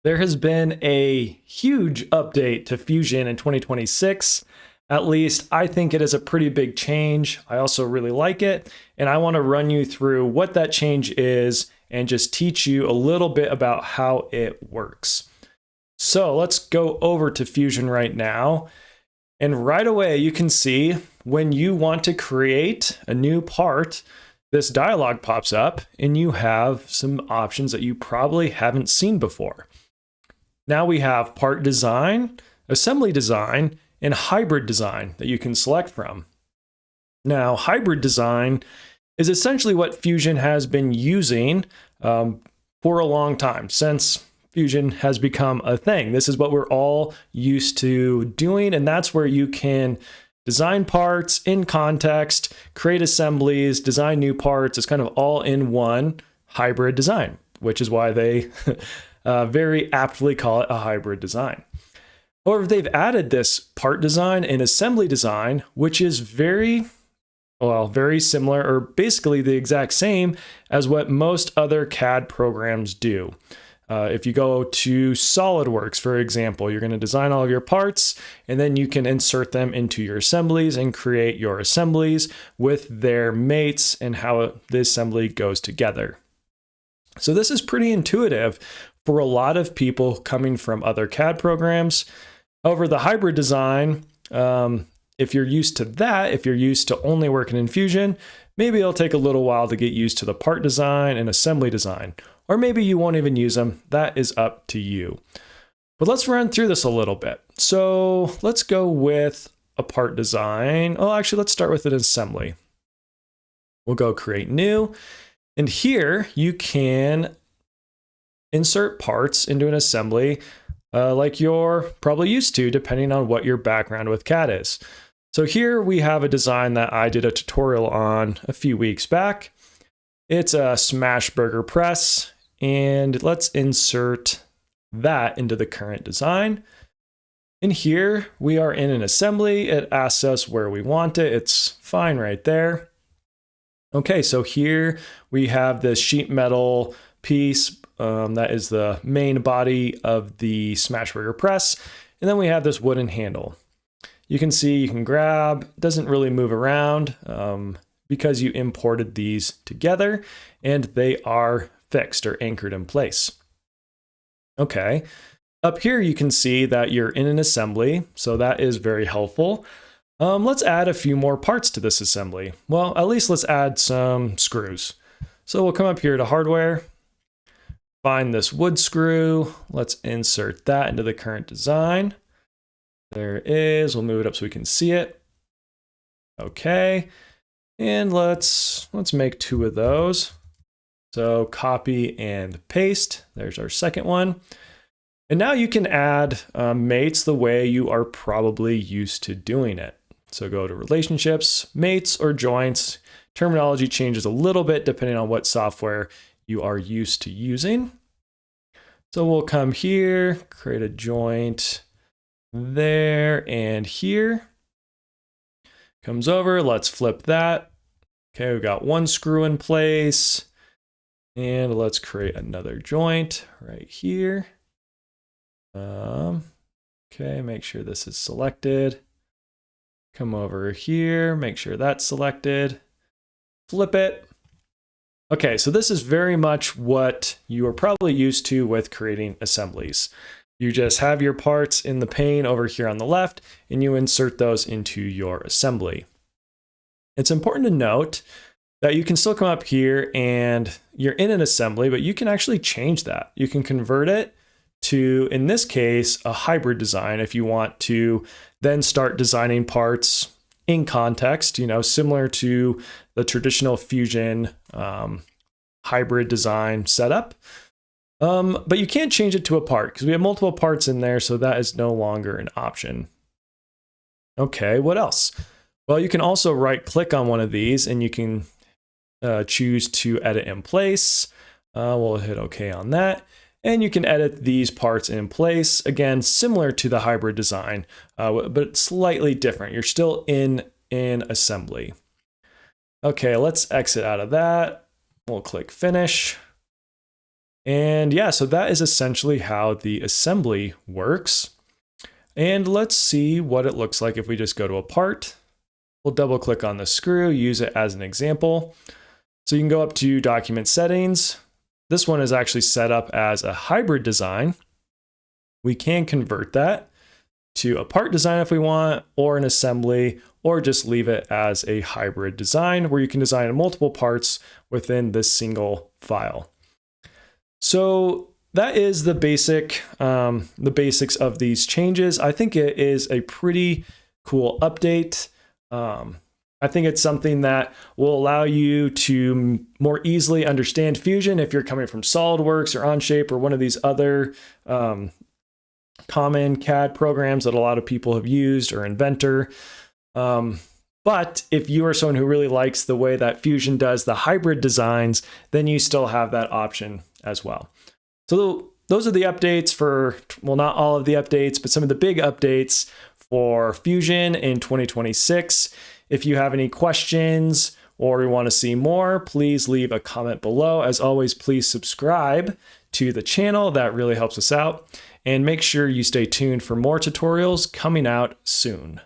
There has been a huge update to Fusion in 2026. At least I think it is a pretty big change. I also really like it, and I want to run you through what that change is and just teach you a little bit about how it works. So let's go over to Fusion right now. And right away, you can see when you want to create a new part, this dialog pops up and you have some options that you probably haven't seen before. Now we have part design, assembly design, and hybrid design that you can select from. Now, hybrid design is essentially what Fusion has been using for a long time, since Fusion has become a thing. This is what we're all used to doing, and that's where you can design parts in context, create assemblies, design new parts. It's kind of all in one hybrid design, which is why they very aptly call it a hybrid design. However, they've added this part design and assembly design, which is very similar, or basically the exact same as what most other CAD programs do. If you go to SolidWorks, for example, you're going to design all of your parts, and then you can insert them into your assemblies and create your assemblies with their mates and how the assembly goes together. So this is pretty intuitive for a lot of people coming from other CAD programs. However, the hybrid design, if you're used to that, if you're used to only working in Fusion, maybe it'll take a little while to get used to the part design and assembly design. Or maybe you won't even use them. That is up to you. But let's run through this a little bit. So let's go with a part design. Oh, actually, let's start with an assembly. We'll go create new. And here you can insert parts into an assembly like you're probably used to, depending on what your background with CAD is. So here we have a design that I did a tutorial on a few weeks back. It's a smash burger press, and let's insert that into the current design. And here we are in an assembly. It asks us where we want it. It's fine right there. Okay, so here we have this sheet metal piece that is the main body of the smash burger press. And then we have this wooden handle. You can see you can grab, doesn't really move around because you imported these together and they are fixed or anchored in place. Okay, up here you can see that you're in an assembly, so that is very helpful. Let's add a few more parts to this assembly. Well, at least let's add some screws. So we'll come up here to hardware, find this wood screw. Let's insert that into the current design. There it is. We'll move it up so we can see it. Okay. And let's make 2 of those. So copy and paste. There's our second one. And now you can add mates the way you are probably used to doing it. So go to relationships, mates, or joints. Terminology changes a little bit depending on what software you are used to using. So we'll come here, create a joint there and here. Comes over, let's flip that. Okay, we've got 1 screw in place. And let's create another joint right here. Okay, make sure this is selected. Come over here, make sure that's selected. Flip it. Okay, so this is very much what you are probably used to with creating assemblies. You just have your parts in the pane over here on the left, and you insert those into your assembly. It's important to note that you can still come up here and you're in an assembly, but you can actually change that. You can convert it to, in this case, a hybrid design if you want to then start designing parts in context, similar to the traditional Fusion hybrid design setup. But you can't change it to a part because we have multiple parts in there, so that is no longer an option. Okay, what else? Well, you can also right-click on one of these and you can choose to edit in place. We'll hit OK on that. And you can edit these parts in place. Again, similar to the hybrid design, but slightly different. You're still in assembly. Okay, let's exit out of that. We'll click Finish. And yeah, so that is essentially how the assembly works. And let's see what it looks like if we just go to a part. We'll double click on the screw, use it as an example. So you can go up to document settings. This one is actually set up as a hybrid design. We can convert that to a part design if we want, or an assembly, or just leave it as a hybrid design where you can design multiple parts within this single file. So that is the basics of these changes. I think it is a pretty cool update. I think it's something that will allow you to more easily understand Fusion if you're coming from SolidWorks or Onshape or one of these other common CAD programs that a lot of people have used, or Inventor. But if you are someone who really likes the way that Fusion does the hybrid designs, then you still have that option as well. So those are the updates for, well, not all of the updates, but some of the big updates for Fusion in 2026. If you have any questions or you want to see more, please leave a comment below. As always, please subscribe to the channel. That really helps us out. And make sure you stay tuned for more tutorials coming out soon.